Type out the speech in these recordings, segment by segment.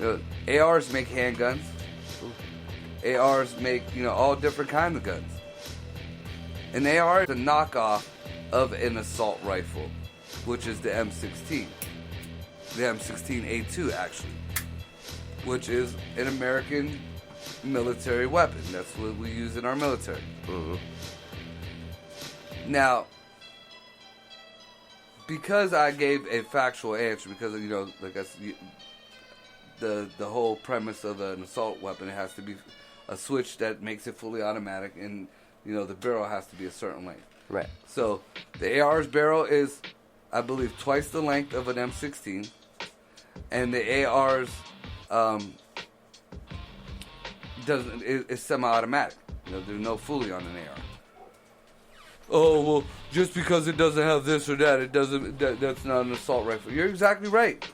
ARs make handguns. ARs make, all different kinds of guns. An AR is a knockoff of an assault rifle, which is the M16. The M16A2, actually, which is an American military weapon. That's what we use in our military. Mm-hmm. Now, because I gave a factual answer, because, like I said, the whole premise of an assault weapon, it has to be a switch that makes it fully automatic, and the barrel has to be a certain length. Right. So the AR's barrel is, I believe, twice the length of an M16, and the AR's is semi-automatic. There's no fully on an AR. Oh, well, just because it doesn't have this or that, that's not an assault rifle. You're exactly right.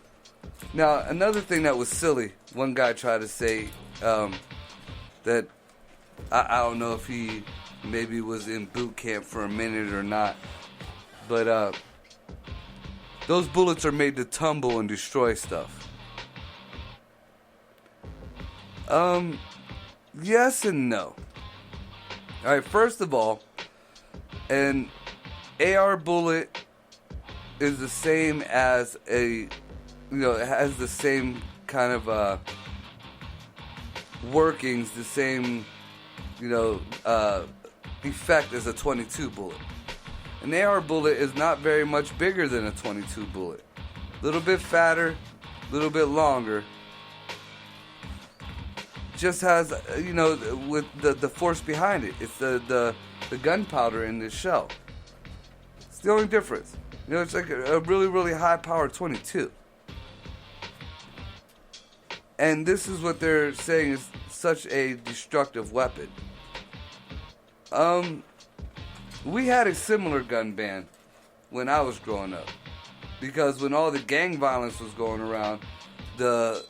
Now, another thing that was silly, one guy tried to say that, I don't know if he maybe was in boot camp for a minute or not, but those bullets are made to tumble and destroy stuff. Yes and no. Alright, first of all, an AR bullet is the same as it has the same kind of workings, the same, effect as a .22 bullet. An AR bullet is not very much bigger than a .22 bullet. A little bit fatter, a little bit longer. Just has, with the force behind it. It's the gunpowder in the shell. It's the only difference. It's like a really, really high-powered .22. And this is what they're saying is such a destructive weapon. We had a similar gun ban when I was growing up. Because when all the gang violence was going around, the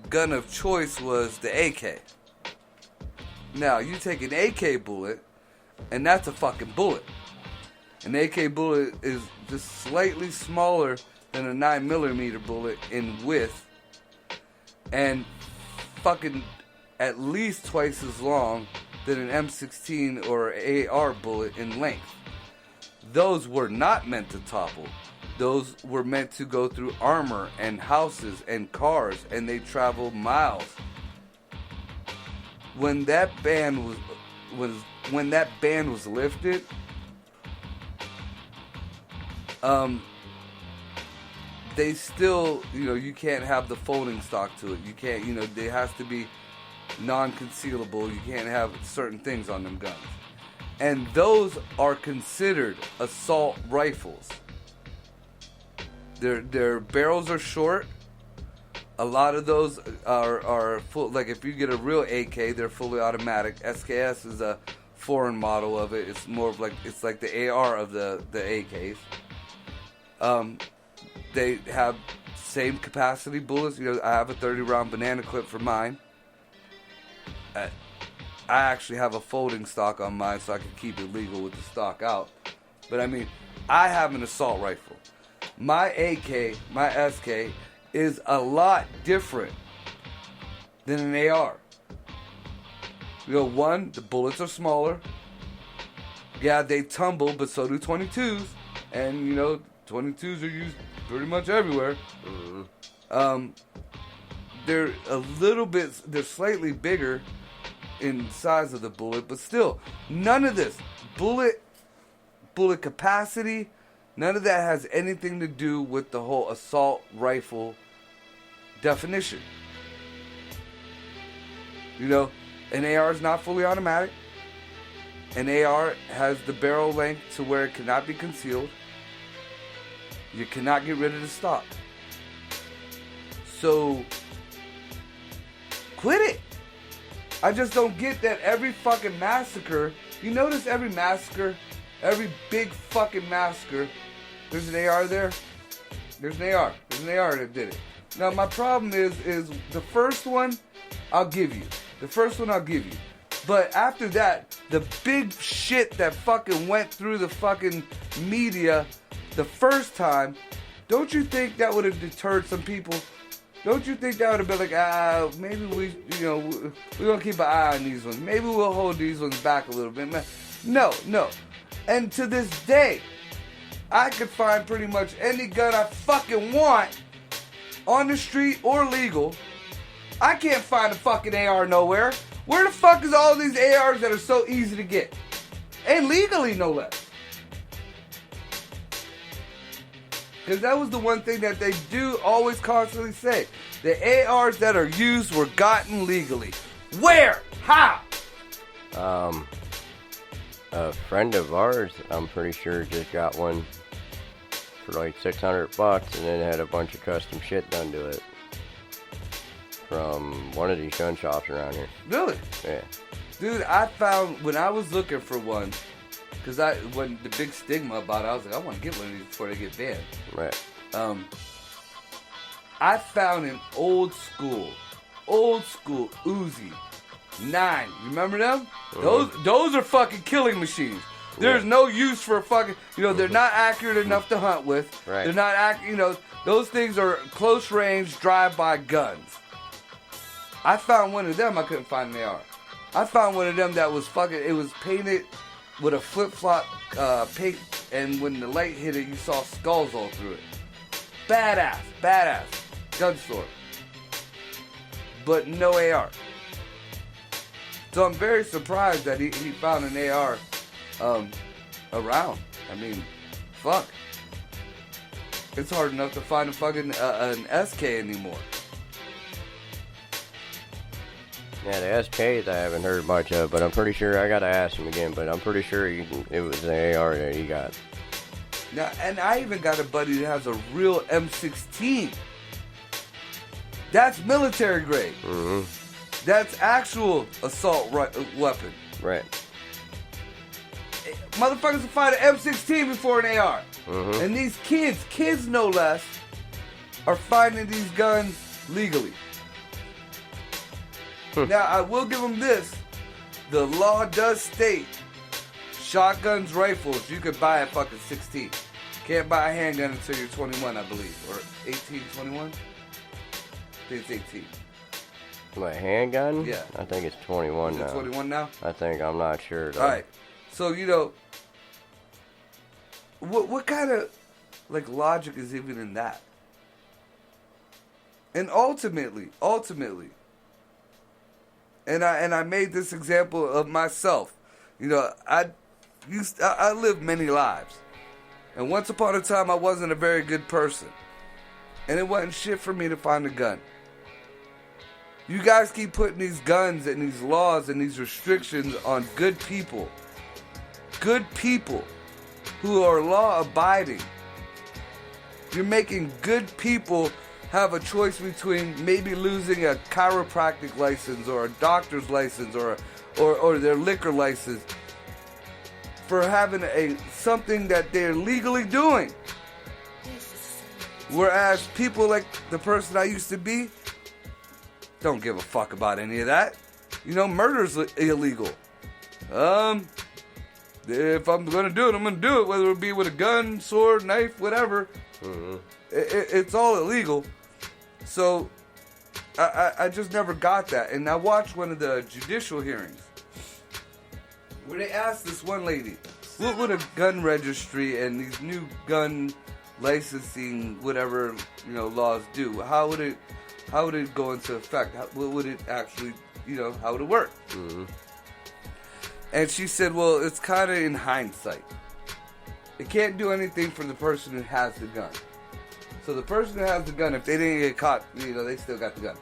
gun of choice was the AK. Now, you take an AK bullet, and that's a fucking bullet. An AK bullet is just slightly smaller than a 9mm bullet in width, and fucking at least twice as long than an M16 or AR bullet in length. Those were not meant to topple. Those were meant to go through armor and houses and cars, and they travel miles. When that ban was lifted, they still, you can't have the folding stock to it. You can't, it has to be non-concealable. You can't have certain things on them guns. And those are considered assault rifles. Their barrels are short. A lot of those are full. Like if you get a real AK, they're fully automatic. SKS is a foreign model of it. It's more of like the AR of the AKs. They have same capacity bullets. I have a 30-round banana clip for mine. I actually have a folding stock on mine so I can keep it legal with the stock out. But I mean, I have an assault rifle. My AK, my SK, is a lot different than an AR. One, the bullets are smaller. Yeah, they tumble, but so do 22s. And, 22s are used pretty much everywhere. They're slightly bigger in size of the bullet, but still, none of this bullet capacity, none of that has anything to do with the whole assault rifle definition. An AR is not fully automatic. An AR has the barrel length to where it cannot be concealed. You cannot get rid of the stock. So, quit it. I just don't get that every fucking massacre, you notice every massacre, every big fucking massacre, there's an AR there. There's an AR. There's an AR that did it. Now, my problem is the first one, I'll give you. But after that, the big shit that fucking went through the fucking media the first time, don't you think that would have deterred some people? Don't you think that would have been like, maybe we're going to keep an eye on these ones. Maybe we'll hold these ones back a little bit, man. No. And to this day, I could find pretty much any gun I fucking want on the street or legal. I can't find a fucking AR nowhere. Where the fuck is all these ARs that are so easy to get? And legally, no less. Because that was the one thing that they do always constantly say. The ARs that are used were gotten legally. Where? How? A friend of ours, I'm pretty sure, just got one for like $600 and then had a bunch of custom shit done to it from one of these gun shops around here. Really? Yeah. Dude, I found when I was looking for one, because when the big stigma about it, I was like, I want to get one of these before they get banned. Right. I found an old school Uzi 9. You remember them? Mm-hmm. Those are fucking killing machines. There's no use for fucking, they're not accurate enough to hunt with. Right. They're not those things are close range drive-by guns. I found one of them, I couldn't find an AR. I found one of them that was it was painted with a flip-flop paint, and when the light hit it, you saw skulls all through it. Badass gun store. But no AR. So I'm very surprised that he found an AR around. I mean, fuck. It's hard enough to find a fucking an SK anymore. Yeah, the SKs I haven't heard much of, but I'm pretty sure, I gotta ask him again, but I'm pretty sure it was an AR that he got. Now, and I even got a buddy that has a real M16. That's military grade. Mm-hmm. That's actual assault weapon. Right. Motherfuckers will find an M16 before an AR. Mm-hmm. And these kids no less, are finding these guns legally. Now, I will give them this. The law does state shotguns, rifles, you could buy at fucking 16. Can't buy a handgun until you're 21, I believe. Or 18, 21? I think it's 18. My handgun? Yeah. I think it's 21 now. 21 now? I think, I'm not sure though. Alright. So, what kind of, logic is even in that? And ultimately, and I made this example of myself. I lived many lives. And once upon a time, I wasn't a very good person. And it wasn't shit for me to find a gun. You guys keep putting these guns and these laws and these restrictions on good people. Good people who are law-abiding. You're making good people have a choice between maybe losing a chiropractic license or a doctor's license or their liquor license for having something that they're legally doing. Whereas people like the person I used to be don't give a fuck about any of that. Murder's illegal. If I'm gonna do it, I'm gonna do it, whether it be with a gun, sword, knife, whatever. Mm-hmm. It's all illegal. So, I just never got that. And I watched one of the judicial hearings where they asked this one lady, what would a gun registry and these new gun licensing, whatever, laws do? How would it go into effect? What would it actually, how would it work? Mm-hmm. And she said, well, it's kind of in hindsight. It can't do anything for the person who has the gun. So the person who has the gun, if they didn't get caught, they still got the gun.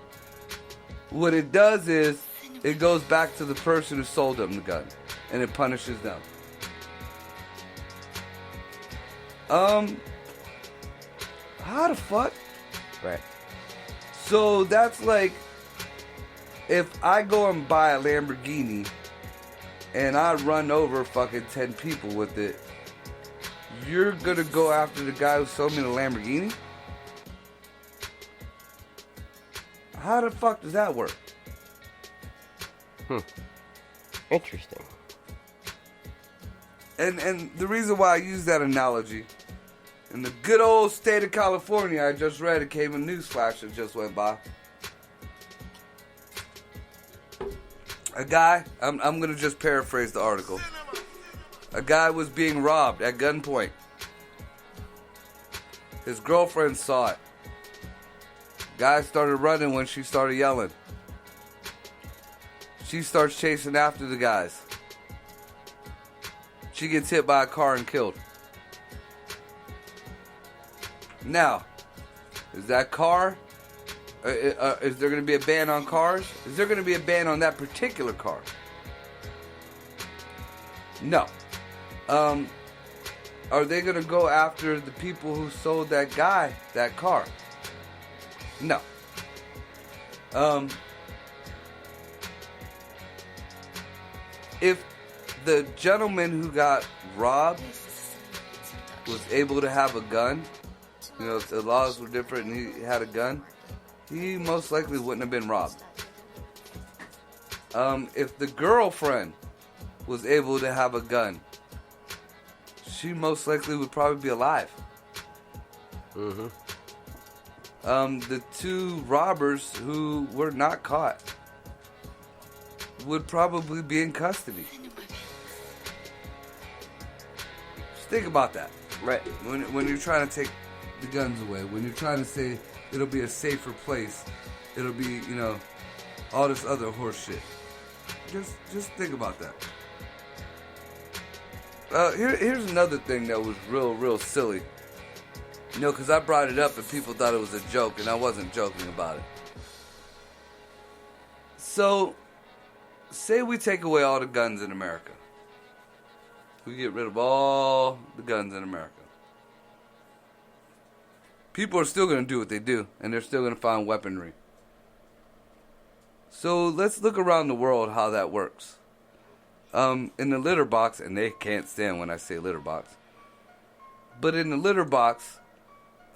What it does is, it goes back to the person who sold them the gun. And it punishes them. How the fuck? Right. So that's like, if I go and buy a Lamborghini, and I run over fucking 10 people with it, you're gonna go after the guy who sold me the Lamborghini? How the fuck does that work? Interesting. And the reason why I use that analogy In the good old state of California, I just read, it came a news flash that just went by. A guy, I'm going to just paraphrase the article. A guy was being robbed at gunpoint. His girlfriend saw it. Guy started running when she started yelling. She starts chasing after the guys. She gets hit by a car and killed. Now, is that car? Is there going to be a ban on cars? Is there going to be a ban on that particular car? No. Are they going to go after the people who sold that guy that car? No. If the gentleman who got robbed was able to have a gun, you know, if the laws were different and he had a gun, he most likely wouldn't have been robbed. If the girlfriend was able to have a gun, she most likely would probably be alive. Mm-hmm. The two robbers who were not caught would probably be in custody. Just think about that. Right. When you're trying to take the guns away, when you're trying to say it'll be a safer place, it'll be, you know, all this other horse shit. Just think about that. Here's another thing that was real silly. You know, because I brought it up and people thought it was a joke, and I wasn't joking about it. So, say we take away all the guns in America. We get rid of all the guns in America. People are still going to do what they do, and they're still going to find weaponry. So let's look around the world how that works. In the litter box, and they can't stand when I say litter box, but in the litter box,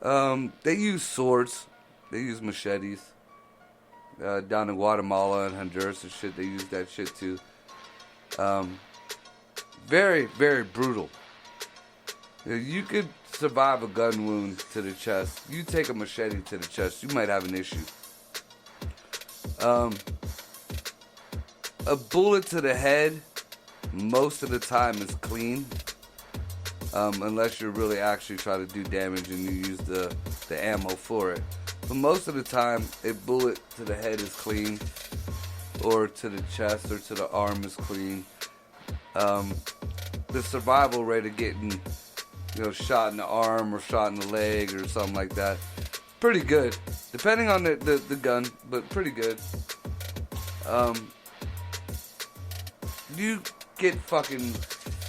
they use swords, they use machetes. Down in Guatemala and Honduras and shit, they use that shit too. Very, very brutal. You could survive a gun wound to the chest. You take a machete to the chest, you might have an issue. A bullet to the head, most of the time is clean. Unless you're really actually trying to do damage and you use the ammo for it. But most of the time, a bullet to the head is clean, or to the chest or to the arm is clean. The survival rate of getting, you know, shot in the arm or shot in the leg or something like that, pretty good. Depending on the gun, but pretty good. You get fucking,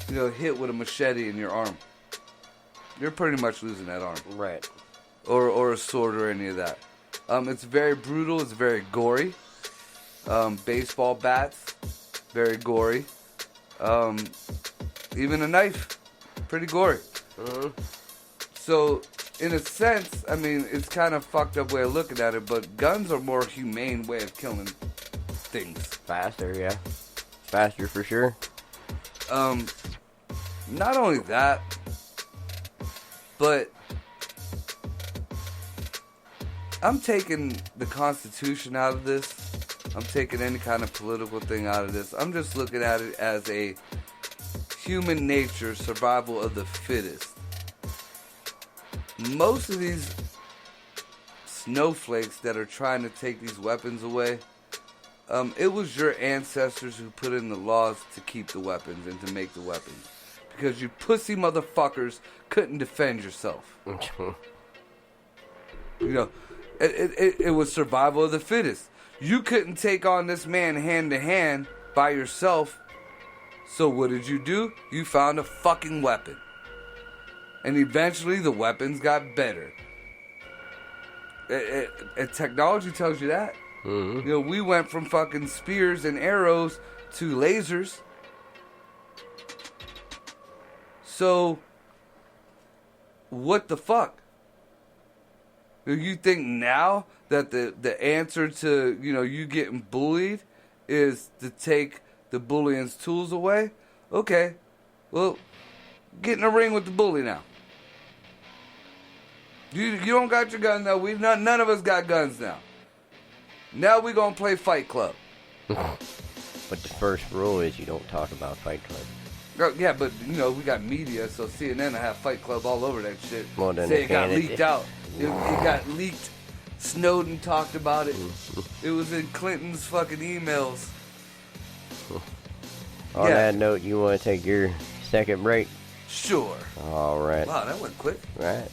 you know, hit with a machete in your arm, you're pretty much losing that arm. Right. Or a sword or any of that. It's very brutal. It's very gory. Baseball bats, very gory. Even a knife, pretty gory. Mm-hmm. So, in a sense, I mean, it's kind of fucked up way of looking at it, but guns are more humane way of killing things. Faster, yeah. Faster for sure. Not only that, but I'm taking the Constitution out of this. I'm taking any kind of political thing out of this. I'm just looking at it as a human nature, survival of the fittest. Most of these snowflakes that are trying to take these weapons away, it was your ancestors who put in the laws to keep the weapons and to make the weapons. Because you pussy motherfuckers couldn't defend yourself. You know, it was survival of the fittest. You couldn't take on this man hand to hand by yourself. So what did you do? You found a fucking weapon. And eventually the weapons got better. Technology tells you that. Mm-hmm. You know, we went from fucking spears and arrows to lasers. So, what the fuck? You think now that the answer to, you know, you getting bullied is to take the bullying's tools away? Okay, well, get in a ring with the bully now. You don't got your gun now. None of us got guns now. Now we gonna play Fight Club. But the first rule is you don't talk about Fight Club. Yeah, but you know we got media, so CNN will have Fight Club all over that shit. Well, then say it got leaked out. It got leaked. Snowden talked about it. It was in Clinton's fucking emails. On that note, you want to take your second break? Sure. All right. Wow, that went quick. Right.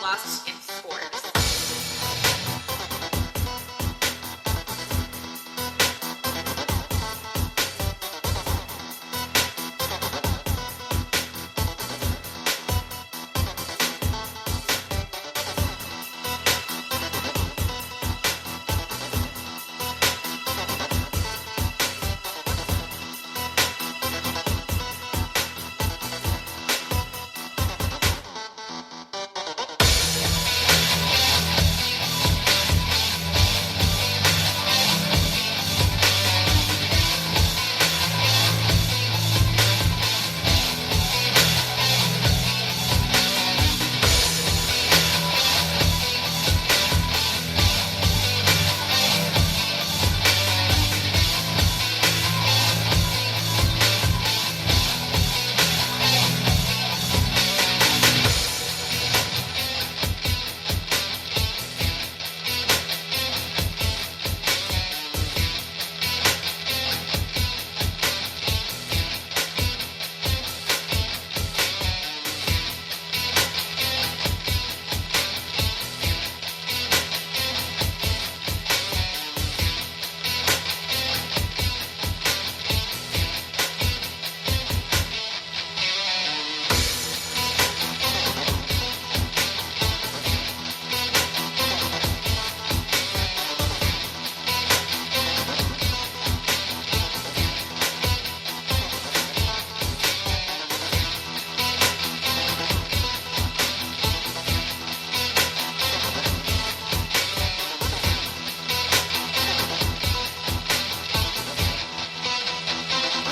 lost in sports.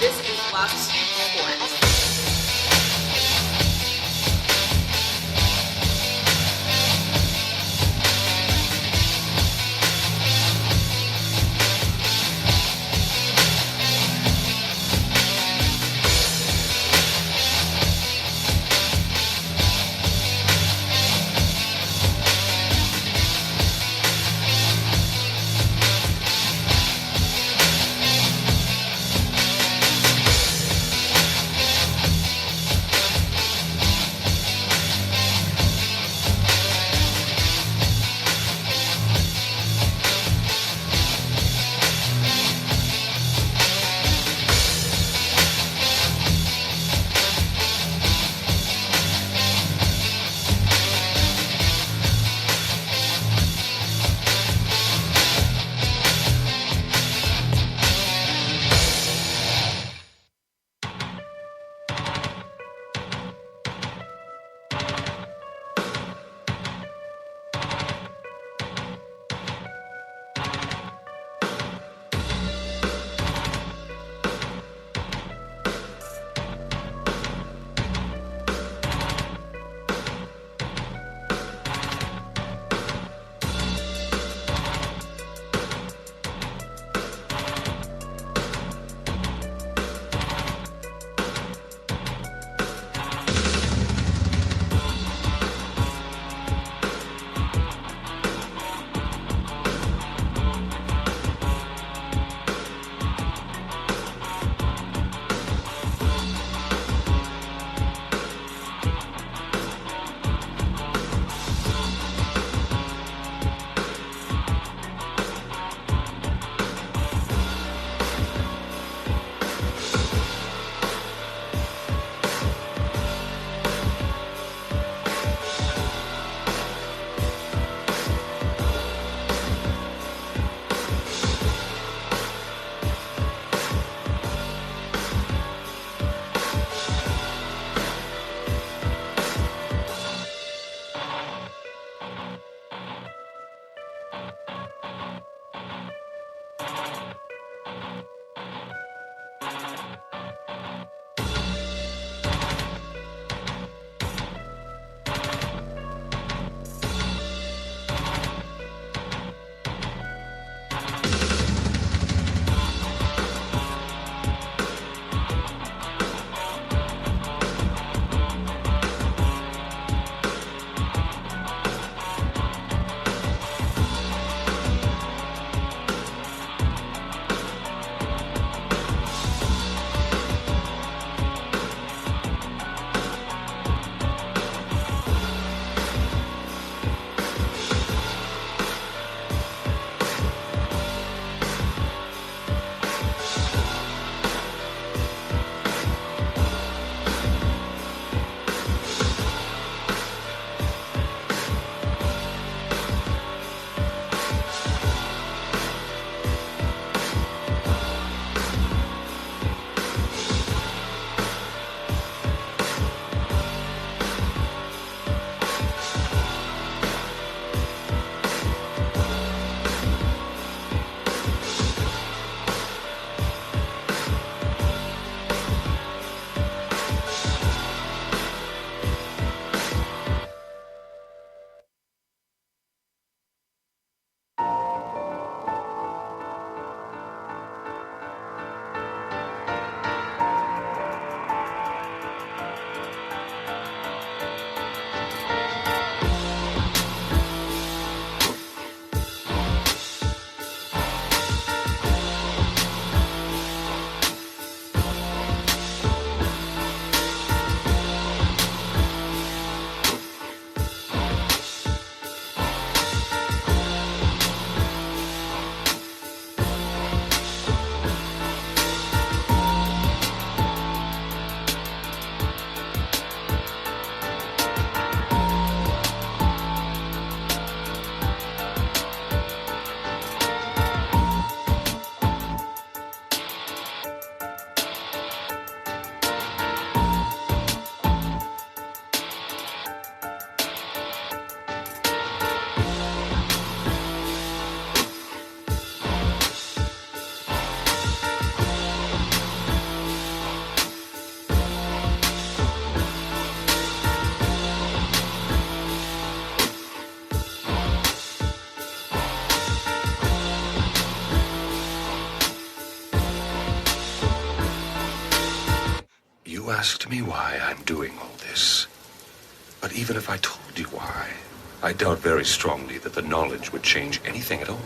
This is Lost in Sports. You asked me why I'm doing all this. But even if I told you why, I doubt very strongly that the knowledge would change anything at all.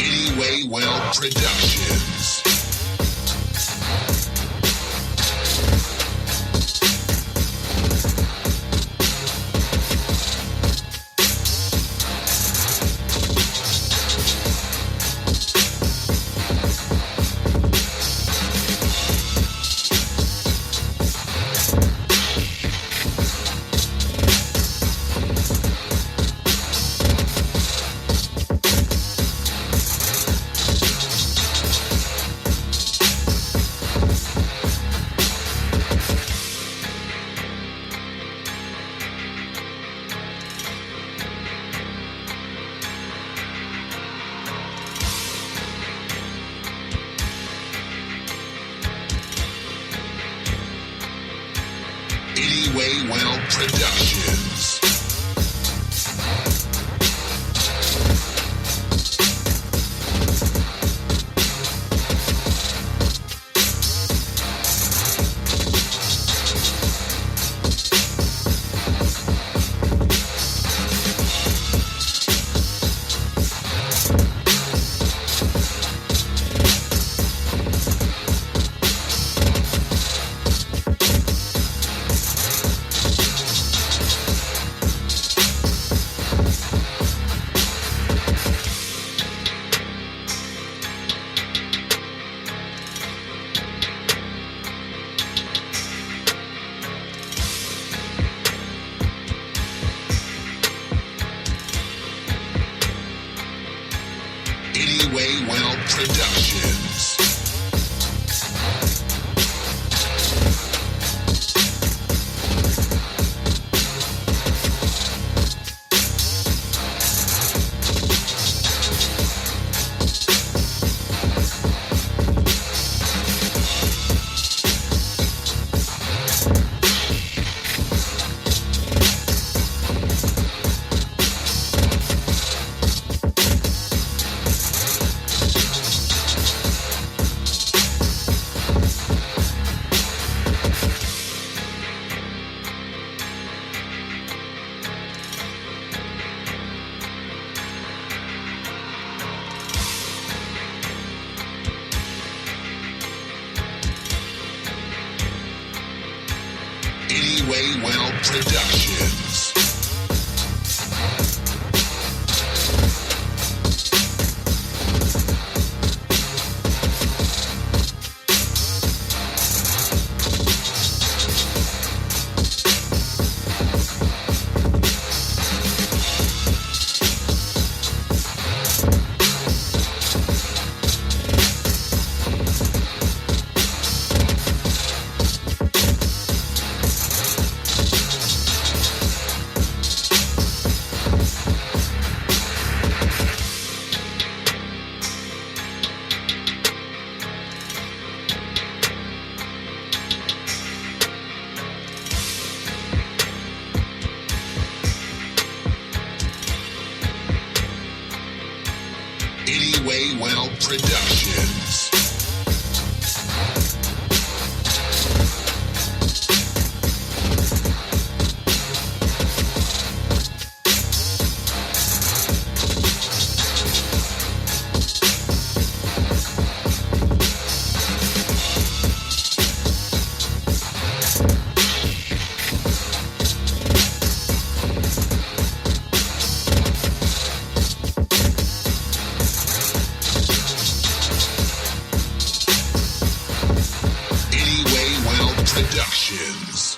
Anyway Well Productions. Anyway Well Productions. Anyway Well Productions. Anyway Well Productions. Anyway Well Productions. Anyway Well Productions.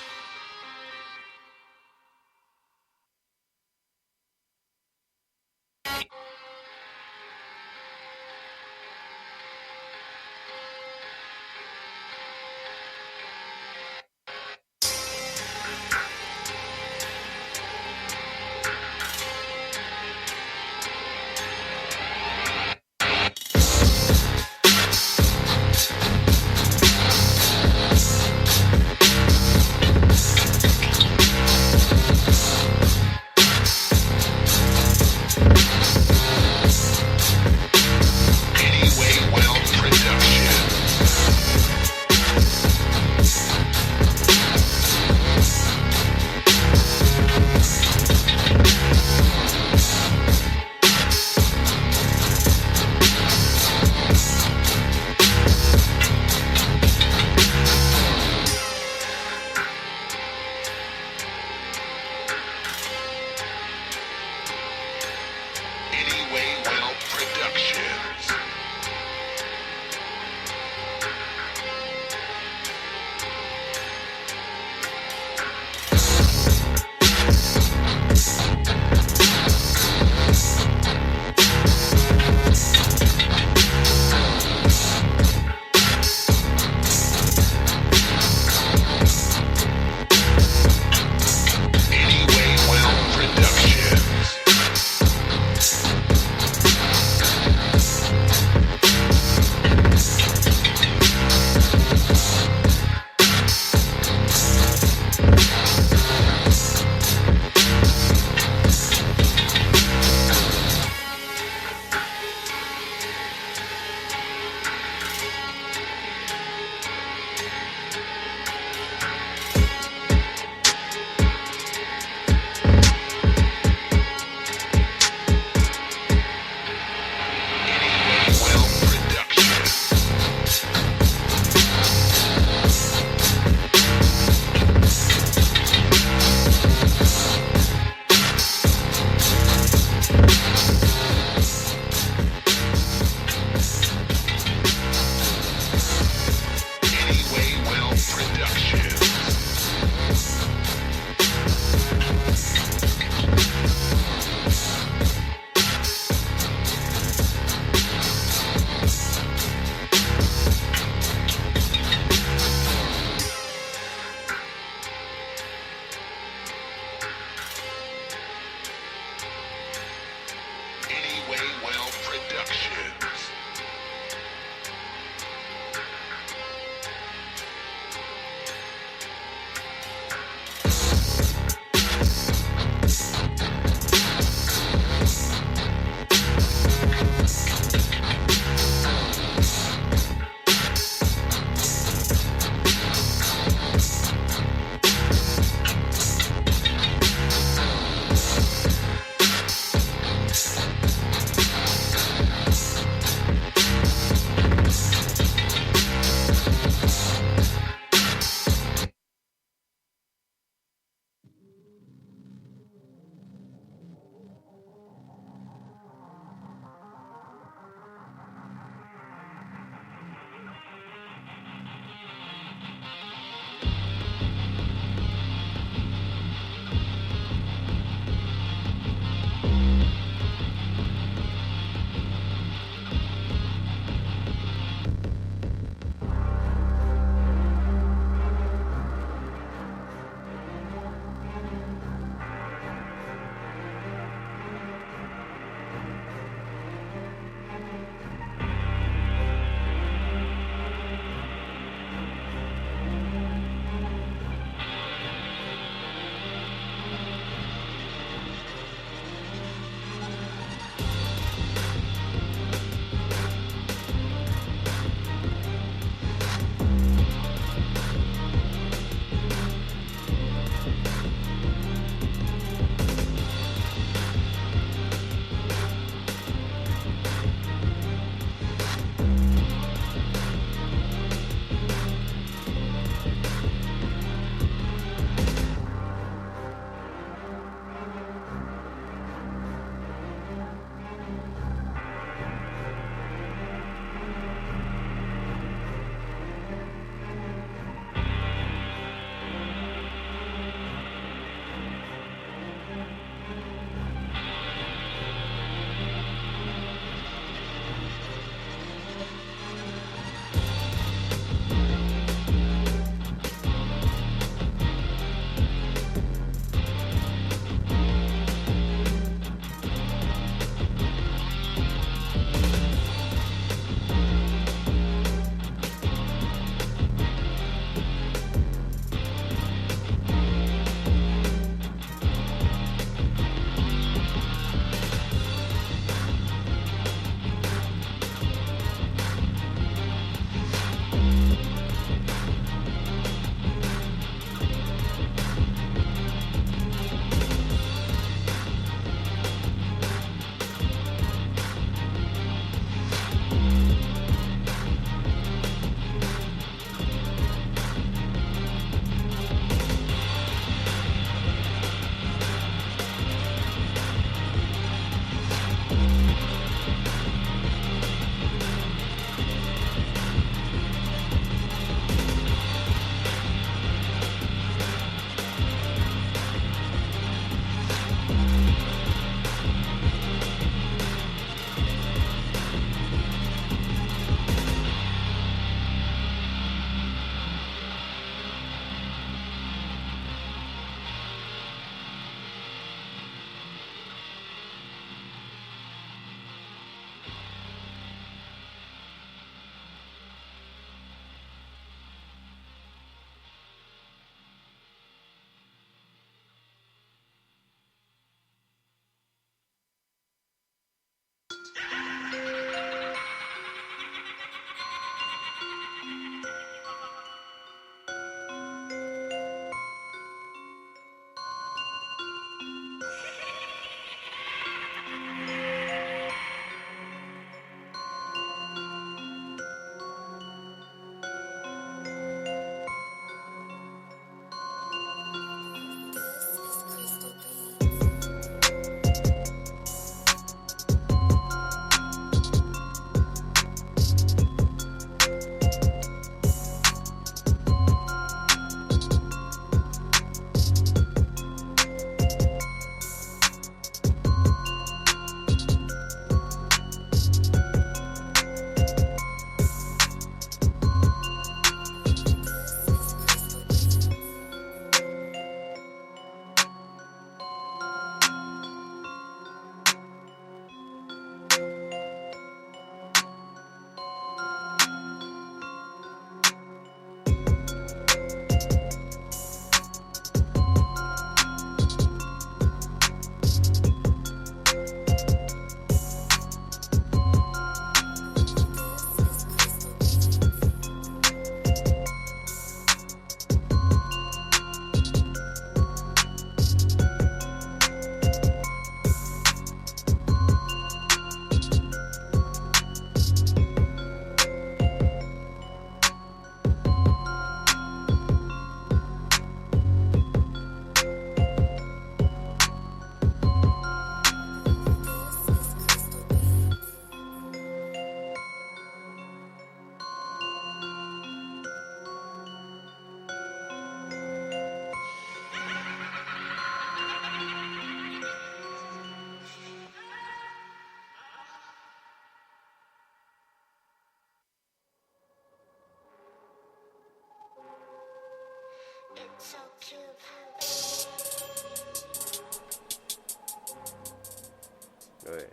Right.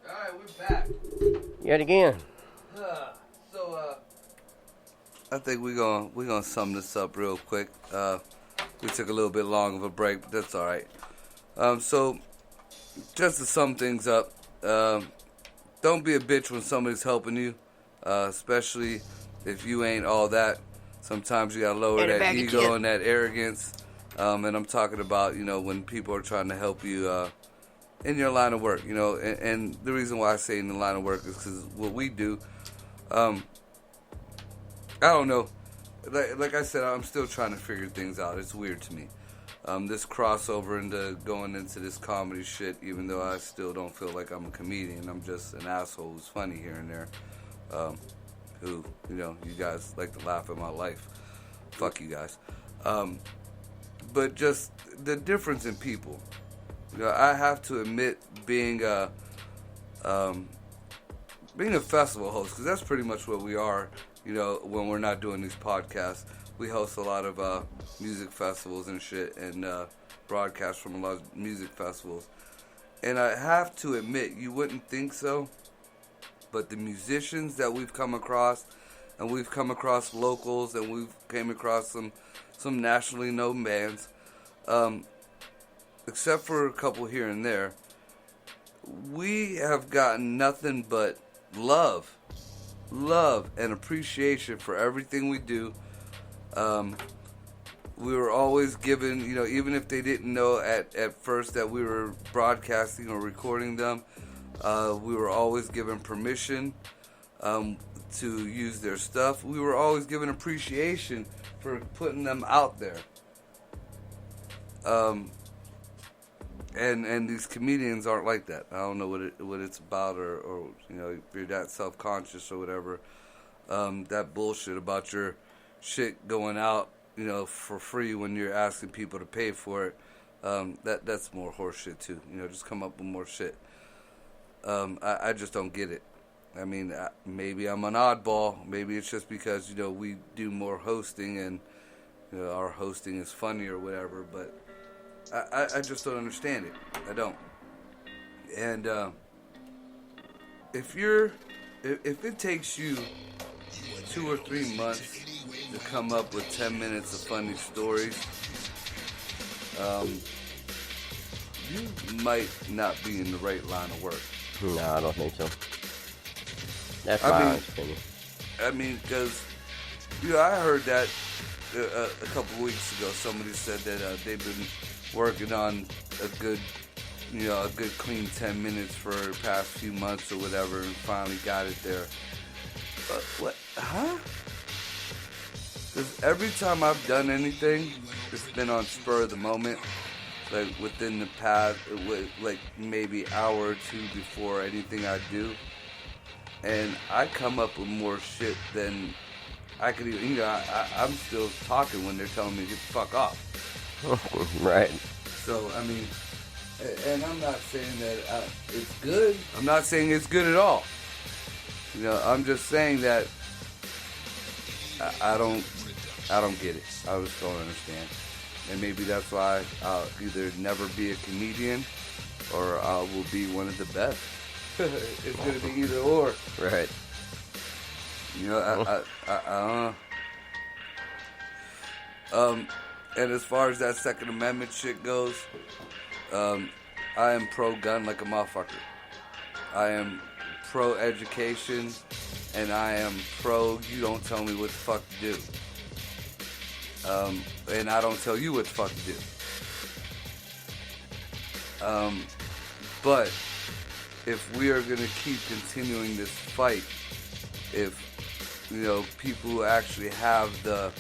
Alright, we're back. Yet again. I think we're gonna sum this up real quick. We took a little bit long of a break, but that's alright. So, just to sum things up, don't be a bitch when somebody's helping you, especially if you ain't all that. Sometimes you gotta lower that ego and that arrogance. And I'm talking about, when people are trying to help you in your line of work, and the reason why I say in the line of work is because what we do, I don't know. Like I said, I'm still trying to figure things out. It's weird to me. This crossover into going into this comedy shit, even though I still don't feel like I'm a comedian. I'm just an asshole who's funny here and there. Who, you guys like to laugh at my life. Fuck you guys. But just the difference in people. I have to admit, being a festival host, because that's pretty much what we are. When we're not doing these podcasts, we host a lot of music festivals and shit, and broadcast from a lot of music festivals. And I have to admit, you wouldn't think so, but the musicians that we've come across, and we've come across locals, and we've came across some nationally known bands, except for a couple here and there, we have gotten nothing but love and appreciation for everything we do. We were always given, even if they didn't know at first that we were broadcasting or recording them, we were always given permission to use their stuff. We were always given appreciation for putting them out there. And these comedians aren't like that. I don't know what it's about, or if you're that self-conscious or whatever. That bullshit about your shit going out, for free when you're asking people to pay for it. That's more horse shit too. Just come up with more shit. I just don't get it. I mean, maybe I'm an oddball. Maybe it's just because we do more hosting and our hosting is funny or whatever. But I just don't understand it. I don't. And if it takes you 2 or 3 months to come up with 10 minutes of funny stories, you might not be in the right line of work. No, I don't think so. That's my honest opinion. I mean, because I heard that a couple weeks ago. Somebody said that they've been working on a good clean 10 minutes for the past few months or whatever, and finally got it there. What? Huh? Because every time I've done anything, it's been on spur of the moment, like within the past, like maybe hour or two before anything I do, and I come up with more shit than I could even. I'm still talking when they're telling me to get the fuck off. Right. So I mean, and I'm not saying that it's good. I'm not saying it's good at all. I'm just saying that I don't get it. I just don't understand. And maybe that's why I'll either never be a comedian or I will be one of the best. It's going to be either or. Right. I don't know. And as far as that Second Amendment shit goes, I am pro-gun like a motherfucker. I am pro-education, and I am you don't tell me what the fuck to do. And I don't tell you what the fuck to do. But if we are going to keep continuing this fight, if people who actually have the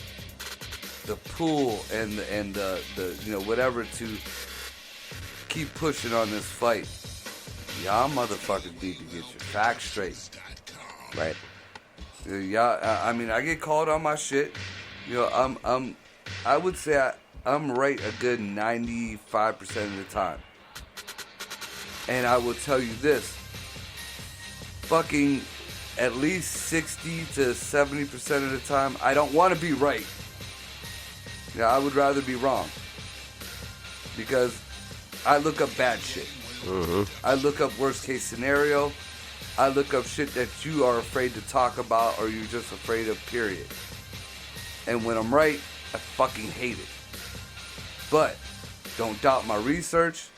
pull and the whatever to keep pushing on this fight, y'all motherfuckers need to get your facts straight. Right. Y'all, I mean, I get called on my shit. I would say I'm right a good 95% of the time. And I will tell you this, fucking at least 60 to 70% of the time, I don't want to be right. I would rather be wrong. Because I look up bad shit. I look up worst case scenario. I look up shit that you are afraid to talk about or you're just afraid of, period. And when I'm right, I fucking hate it. But don't doubt my research.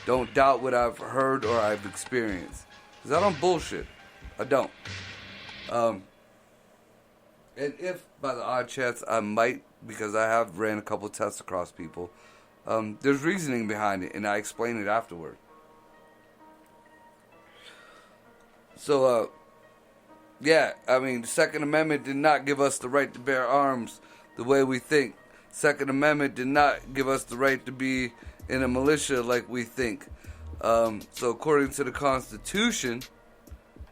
Don't doubt what I've heard or I've experienced. Because I don't bullshit. I don't. And if by the odd chance I might, because I have ran a couple tests across people, there's reasoning behind it, and I explain it afterward. So, yeah, I mean, the Second Amendment did not give us the right to bear arms the way we think. Second Amendment did not give us the right to be in a militia like we think. So according to the Constitution,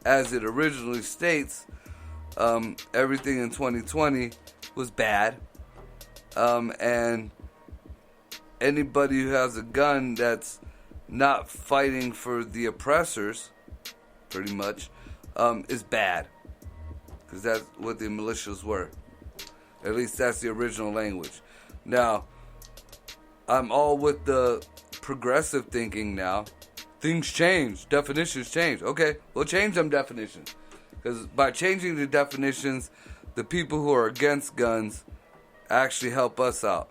as it originally states, everything in 2020 was bad. And anybody who has a gun that's not fighting for the oppressors, pretty much, is bad. Because that's what the militias were. At least that's the original language. Now, I'm all with the progressive thinking now. Things change. Definitions change. Okay, we'll change them definitions. Because by changing the definitions, the people who are against guns actually help us out.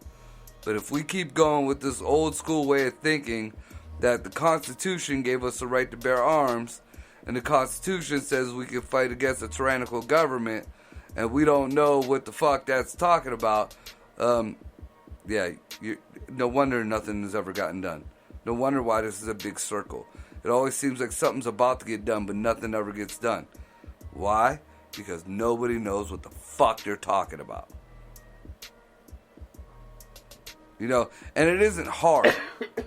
But if we keep going with this old school way of thinking that the Constitution gave us the right to bear arms, and the Constitution says we can fight against a tyrannical government, and we don't know what the fuck that's talking about, no wonder nothing has ever gotten done. No wonder why this is a big circle. It always seems like something's about to get done, but nothing ever gets done. Why? Because nobody knows what the fuck they're talking about. You know, and it isn't hard.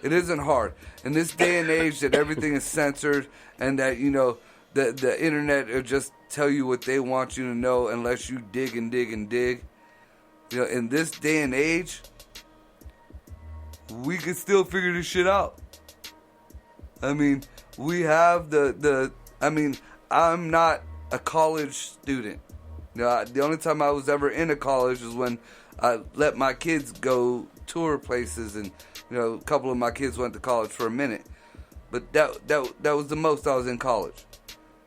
It isn't hard. In this day and age that everything is censored and that, you know, the internet will just tell you what they want you to know unless you dig and dig and dig. You know, in this day and age, we can still figure this shit out. I mean, we have I'm not a college student. You know, the only time I was ever in a college is when I let my kids go tour places, and you know, a couple of my kids went to college for a minute. But that was the most I was in college.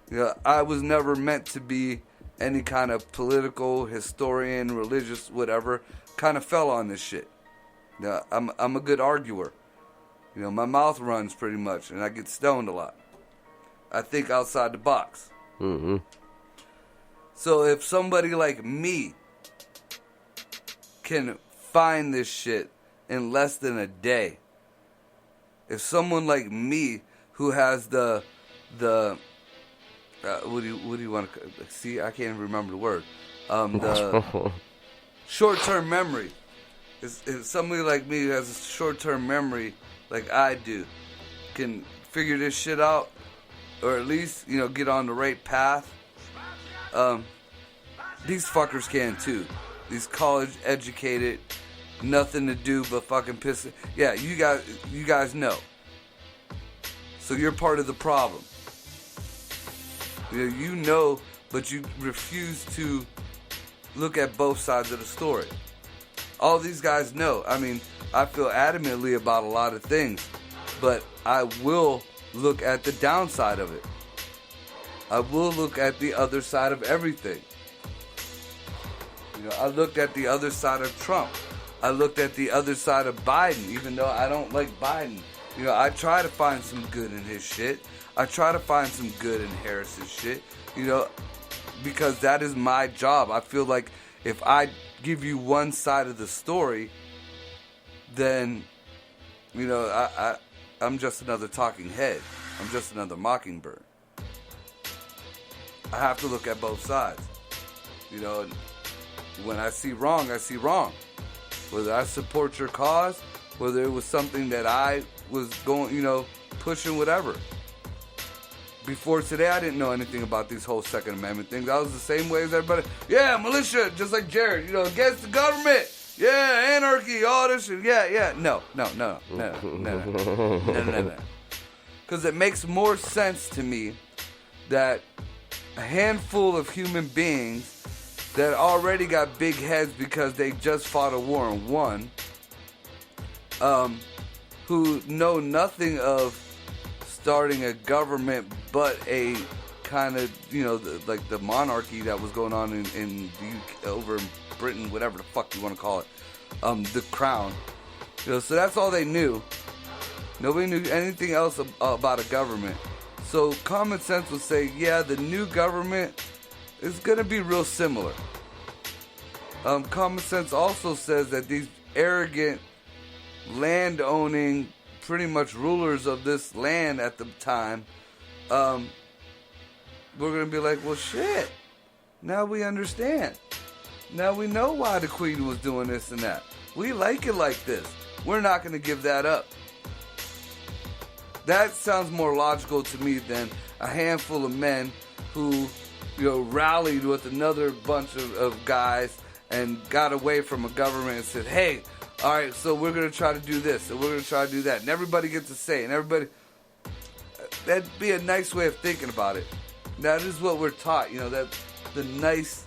You know, I was never meant to be any kind of political, historian, religious, whatever. Kind of fell on this shit. You know, I'm a good arguer. You know, my mouth runs pretty much, and I get stoned a lot. I think outside the box. Mm-hmm. So if somebody like me can find this shit in less than a day, if someone like me who has the what do you want to see? I can't even remember the word. The short-term memory. If somebody like me who has a short-term memory like I do can figure this shit out, or at least, you know, get on the right path, these fuckers can too. These college-educated, nothing to do but fucking piss. Yeah, you guys know. So you're part of the problem. You know, but you refuse to look at both sides of the story. All these guys know. I mean, I feel adamantly about a lot of things, but I will look at the downside of it. I will look at the other side of everything. You know, I looked at the other side of Trump. I looked at the other side of Biden, even though I don't like Biden. You know, I try to find some good in his shit. I try to find some good in Harris's shit, you know, because that is my job. I feel like if I give you one side of the story, then, you know, I'm just another talking head. I'm just another mockingbird. I have to look at both sides. You know, when I see wrong, I see wrong. Whether I support your cause, whether it was something that I was going, you know, pushing, whatever. Before today, I didn't know anything about these whole Second Amendment things. I was the same way as everybody. Yeah, militia, just like Jared, you know, against the government. Yeah, anarchy, all this shit. Yeah. No. Because it makes more sense to me that a handful of human beings that already got big heads because they just fought a war and won, who know nothing of starting a government, but a kind of, like the monarchy that was going on in the UK, over in Britain, whatever the fuck you want to call it, the crown. So that's all they knew. Nobody knew anything else about a government. So common sense would say, yeah, the new government is going to be real similar. Common sense also says that these arrogant, land-owning, pretty much rulers of this land at the time, we're going to be like, well, shit, now we understand. Now we know why the Queen was doing this and that. We like it like this. We're not going to give that up. That sounds more logical to me than a handful of men who, rallied with another bunch of guys and got away from a government and said, hey, all right, so we're going to try to do this and we're going to try to do that. And everybody gets a say. And everybody, that'd be a nice way of thinking about it. That is what we're taught, that's the nice,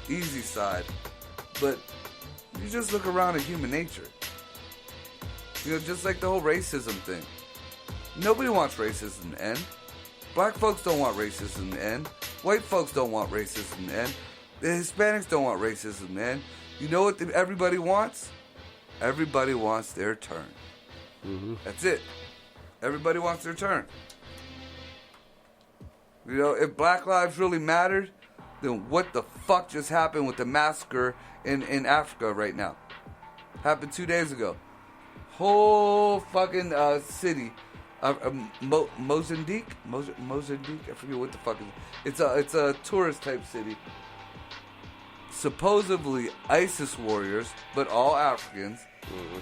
easy side. But you just look around at human nature. Just like the whole racism thing. Nobody wants racism to end. Black folks don't want racism to end. White folks don't want racism to end. The Hispanics don't want racism to end. You know what everybody wants? Everybody wants their turn. Mm-hmm. That's it. Everybody wants their turn. If Black lives really mattered, then what the fuck just happened with the massacre in Africa right now? Happened 2 days ago. Whole fucking city of Mozambique? Mozambique? I forget what the fuck it is. It's a tourist type city. Supposedly ISIS warriors, but all Africans,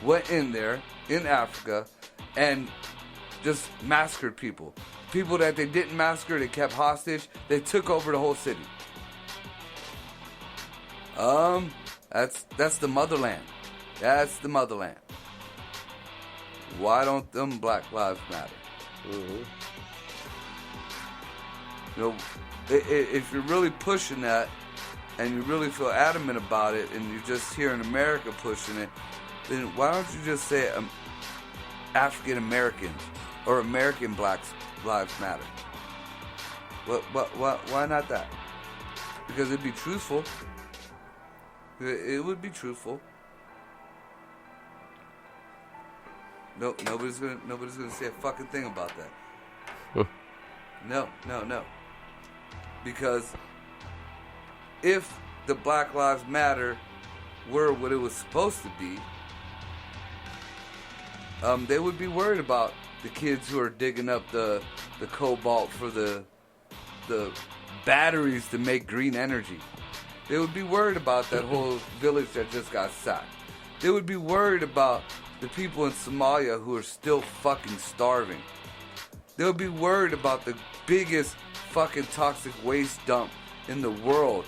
went in there in Africa and just massacred people. People that they didn't massacre, they kept hostage. They took over the whole city. That's the motherland. That's the motherland. Why don't them Black lives matter? If you're really pushing that, and you really feel adamant about it, and you're just here in America pushing it, then why don't you just say African Americans or American Black lives matter? Why not that? Because it'd be truthful. It would be truthful. No, nobody's gonna say a fucking thing about that. No. Because if the Black Lives Matter were what it was supposed to be, they would be worried about the kids who are digging up the cobalt for the batteries to make green energy. They would be worried about that whole village that just got sacked. They would be worried about the people in Somalia who are still fucking starving. They would be worried about the biggest fucking toxic waste dump in the world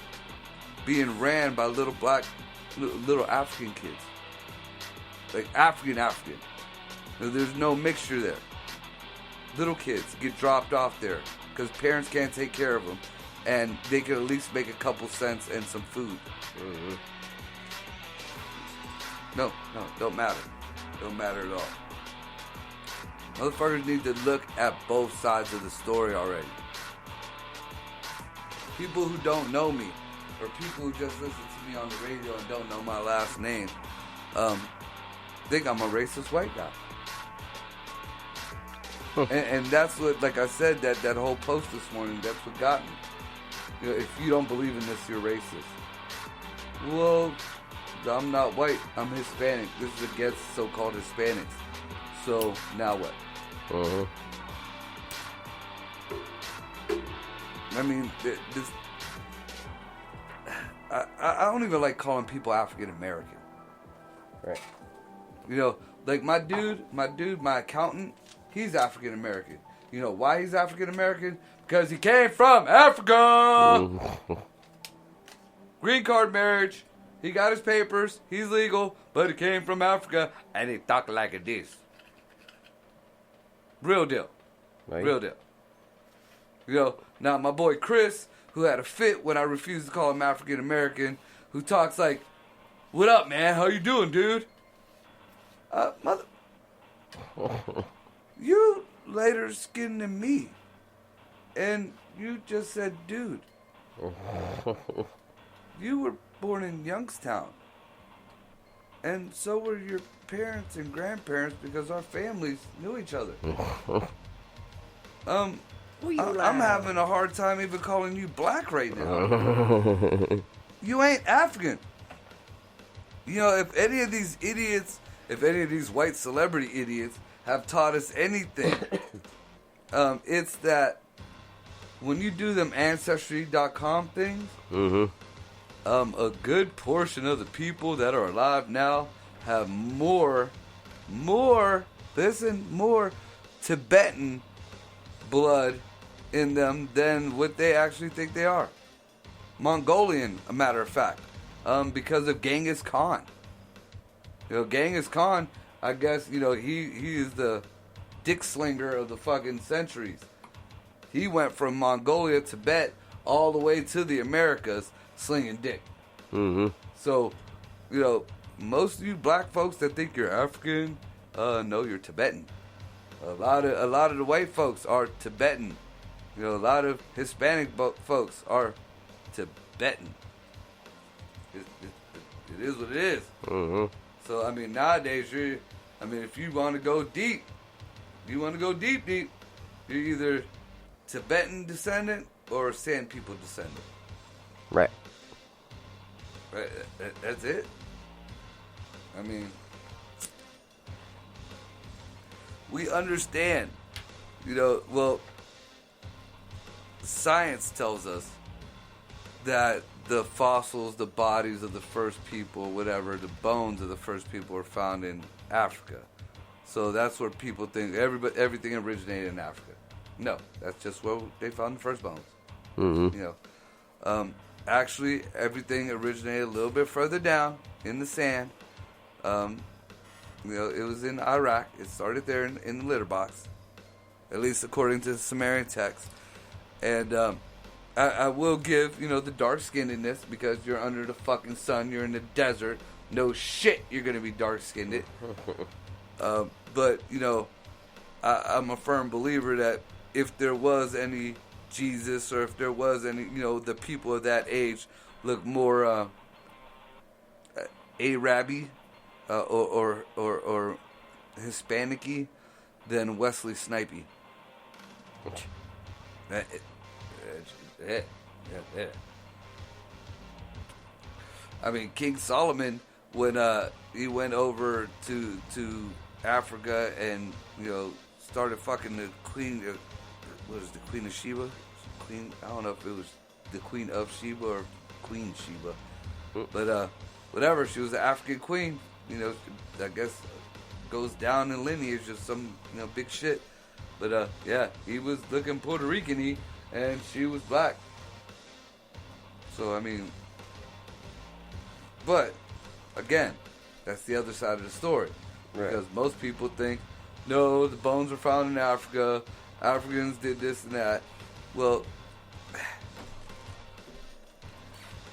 being ran by little African kids. Like African. There's no mixture there. Little kids get dropped off there because parents can't take care of them, and they can at least make a couple cents and some food. No, don't matter. Don't matter at all. Motherfuckers need to look at both sides of the story already. People who don't know me, or people who just listen to me on the radio and don't know my last name, think I'm a racist white guy. And that's what, like I said, that whole post this morning, that's what got me. If you don't believe in this, you're racist. Well, I'm not white. I'm Hispanic. This is against so-called Hispanics. So, now what? I mean, I don't even like calling people African American. Right. Like my accountant, he's African American. You know why he's African American? Because he came from Africa. Green card marriage. He got his papers. He's legal, but he came from Africa, and he talk like this. Real deal. Right. Real deal. Now my boy Chris, who had a fit when I refused to call him African American, who talks like, "What up, man? How you doing, dude?" Mother, you lighter skin than me. And you just said, dude, you were born in Youngstown. And so were your parents and grandparents because our families knew each other. I'm having a hard time even calling you black right now. You ain't African. You know, if any of these idiots, if any of these white celebrity idiots have taught us anything, it's that when you do them Ancestry.com things, a good portion of the people that are alive now have more Tibetan blood in them than what they actually think they are. Mongolian, a matter of fact, because of Genghis Khan. You know, Genghis Khan, I guess, you know, he is the dick slinger of the fucking centuries. He went from Mongolia, Tibet, all the way to the Americas, slinging dick. So, you know, most of you black folks that think you're African, no, you're Tibetan. A lot of the white folks are Tibetan. You know, a lot of Hispanic folks are Tibetan. It is what it is. So, I mean, nowadays, if you want to go deep, deep, you're either Tibetan descendant or Sand People descendant. Right. Right. That's it. I mean, we understand, you know, well, science tells us that the fossils, the bodies of the first people, whatever, the bones of the first people are found in Africa. So that's where people think everything originated in Africa. No, that's just where they found the first bones. You know, actually, everything originated a little bit further down in the sand. You know, it was in Iraq. It started there in the litter box, at least according to the Sumerian text. And I will give, you know, the dark-skinnedness because you're under the fucking sun. You're in the desert. No shit, you're going to be dark-skinned. But, you know, I'm a firm believer that if there was any Jesus or if there was any, you know, the people of that age look more Araby or Hispanic-y than Wesley Snipey. I mean, King Solomon, when he went over to Africa and, you know, started fucking the queen, what is the Queen of Sheba? I don't know if it was the Queen of Sheba or Queen Sheba. But whatever, she was the African queen. You know, I guess goes down in lineage of some, you know, big shit. But yeah, he was looking Puerto Rican-y and she was black. So I mean, but again, that's the other side of the story. Right. Because most people think, no, the bones were found in Africa. Africans did this and that. Well,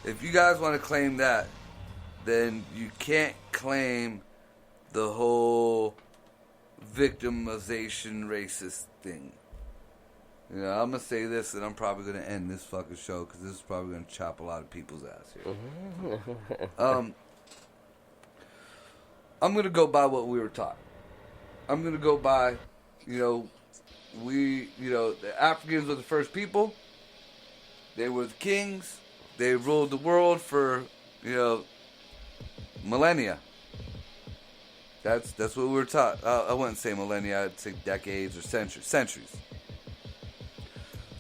if you guys want to claim that, then you can't claim the whole victimization racist thing. You know, I'm going to say this and I'm probably going to end this fucking show because this is probably going to chop a lot of people's ass here. I'm going to go by what we were taught. I'm going to go by, you know, the Africans were the first people. They were the kings. They ruled the world for, you know, millennia. That's what we were taught. I wouldn't say millennia. I'd say decades or centuries.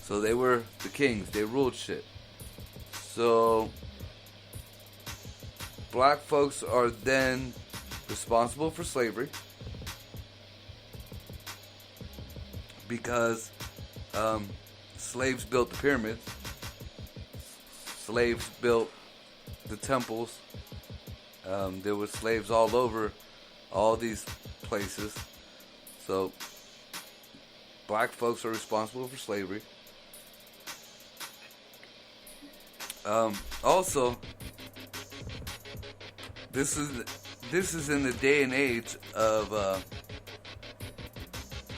So they were the kings. They ruled shit. So black folks are then responsible for slavery because slaves built the pyramids. Slaves built the temples. There were slaves all over all these places. So black folks are responsible for slavery. Also, this is in the day and age of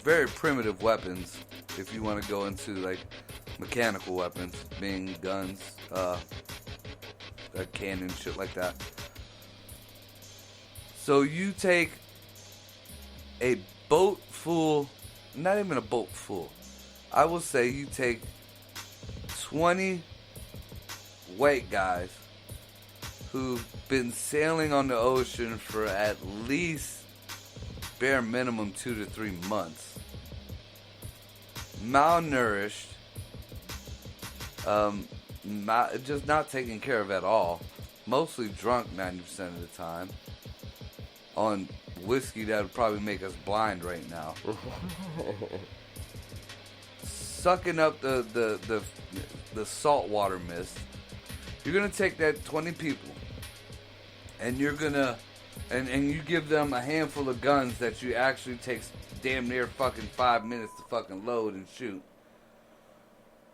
very primitive weapons. If you want to go into like mechanical weapons, being guns, a cannon, shit like that. So you take a boat full, not even a boat full, I will say you take 20 white guys who've been sailing on the ocean for at least bare minimum 2 to 3 months, malnourished, just not taken care of at all, mostly drunk 90% of the time, on whiskey that would probably make us blind right now, sucking up the saltwater mist. You're gonna take that 20 people, and you're gonna, and you give them a handful of guns that you actually takes damn near fucking 5 minutes to fucking load and shoot.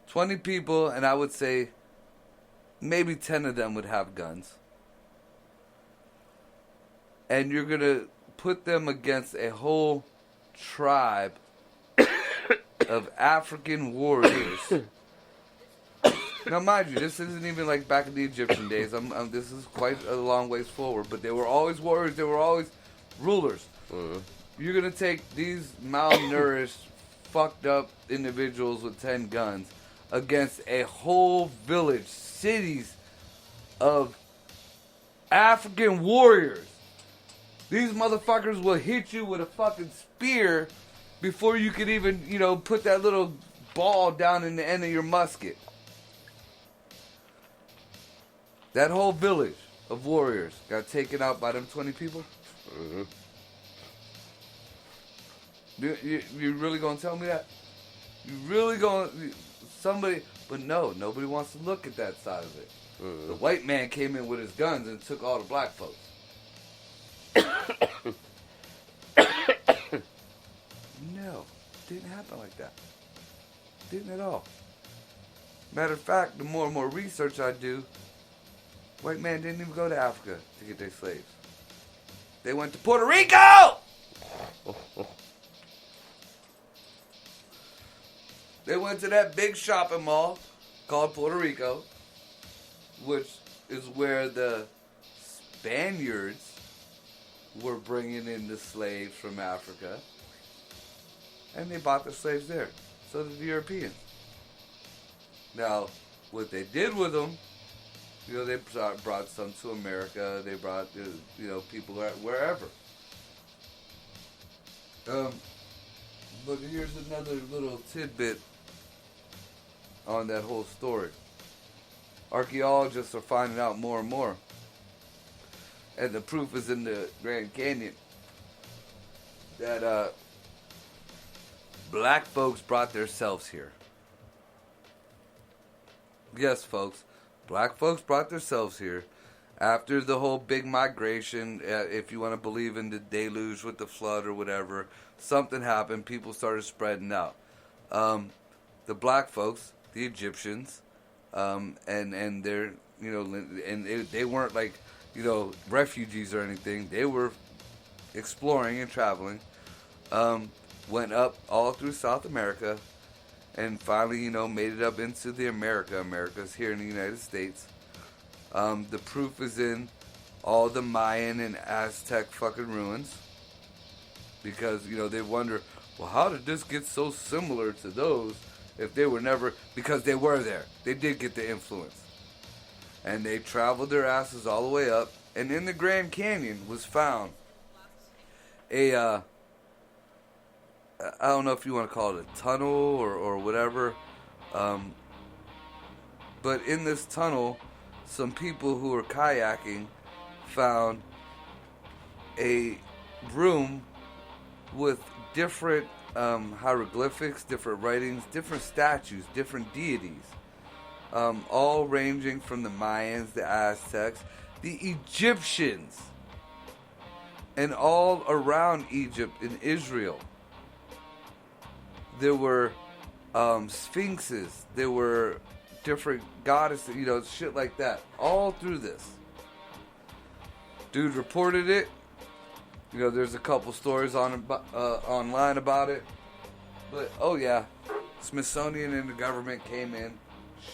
20 people, and I would say maybe 10 of them would have guns. And you're gonna put them against a whole tribe of African warriors. Now, mind you, this isn't even like back in the Egyptian days. This is quite a long ways forward, but they were always warriors. They were always rulers. You're gonna take these malnourished, fucked up individuals with 10 guns against a whole village, cities of African warriors. These motherfuckers will hit you with a fucking spear before you could even, put that little ball down in the end of your musket. That whole village of warriors got taken out by them 20 people? You really gonna tell me that? You really gonna... Somebody... But no, nobody wants to look at that side of it. The white man came in with his guns and took all the black folks. No, didn't happen like that. Didn't at all. Matter of fact, the more and more research I do, white man didn't even go to Africa to get their slaves. They went to Puerto Rico! They went to that big shopping mall called Puerto Rico, which is where the Spaniards were bringing in the slaves from Africa. And they bought the slaves there. So did the Europeans. Now, what they did with them, they brought some to America. They brought, people wherever. But here's another little tidbit on that whole story. Archaeologists are finding out more and more. And the proof is in the Grand Canyon. That, black folks brought themselves here. Yes, folks. Black folks brought themselves here. After the whole big migration, if you want to believe in the deluge with the flood or whatever, something happened. People started spreading out. The black folks, the Egyptians, and they're, and they weren't like, refugees or anything. They were exploring and traveling. Went up all through South America, and finally, made it up into the Americas here in the United States. The proof is in all the Mayan and Aztec fucking ruins. Because, they wonder, well, how did this get so similar to those if they were never... Because they were there. They did get the influence. And they traveled their asses all the way up. And in the Grand Canyon was found I don't know if you want to call it a tunnel or whatever. But in this tunnel, some people who were kayaking found a room with different hieroglyphics, different writings, different statues, different deities. All ranging from the Mayans, the Aztecs, the Egyptians, and all around Egypt and Israel. There were sphinxes, there were different goddesses, shit like that, all through this. Dude reported it. There's a couple stories online about it. But, oh yeah, Smithsonian and the government came in,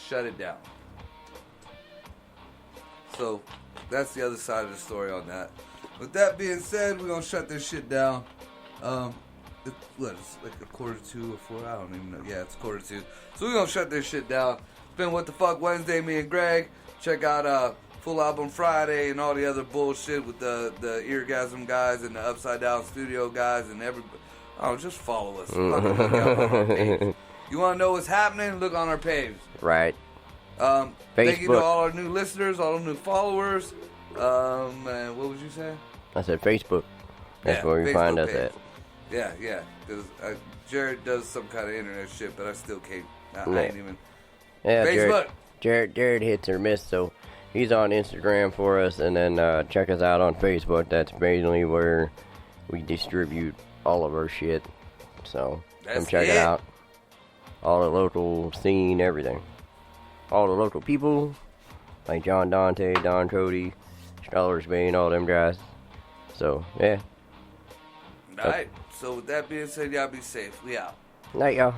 shut it down. So, that's the other side of the story on that. With that being said, we're going to shut this shit down. It's like 1:45 or 4, I don't even know. Yeah, it's 1:45. So we're going to shut this shit down. It's been What the Fuck Wednesday, me and Greg. Check out Full Album Friday and all the other bullshit with the Eargasm guys and the Upside Down Studio guys and everybody. Oh, just follow us. Fucking look out on our page. You want to know what's happening? Look on our page. Right. Thank you to all our new listeners, all our new followers. And what was you saying? I said Facebook. That's where you find us at. Yeah. Because Jared does some kind of internet shit, but I still can't. I ain't even. Yeah, Facebook. Jared hits or miss, so he's on Instagram for us, and then check us out on Facebook. That's basically where we distribute all of our shit. So come check it out. All the local scene, everything. All the local people, like John Dante, Don Cody, Scholars Bane, all them guys. So, yeah. Alright, so with that being said, y'all be safe. We out. Night, y'all.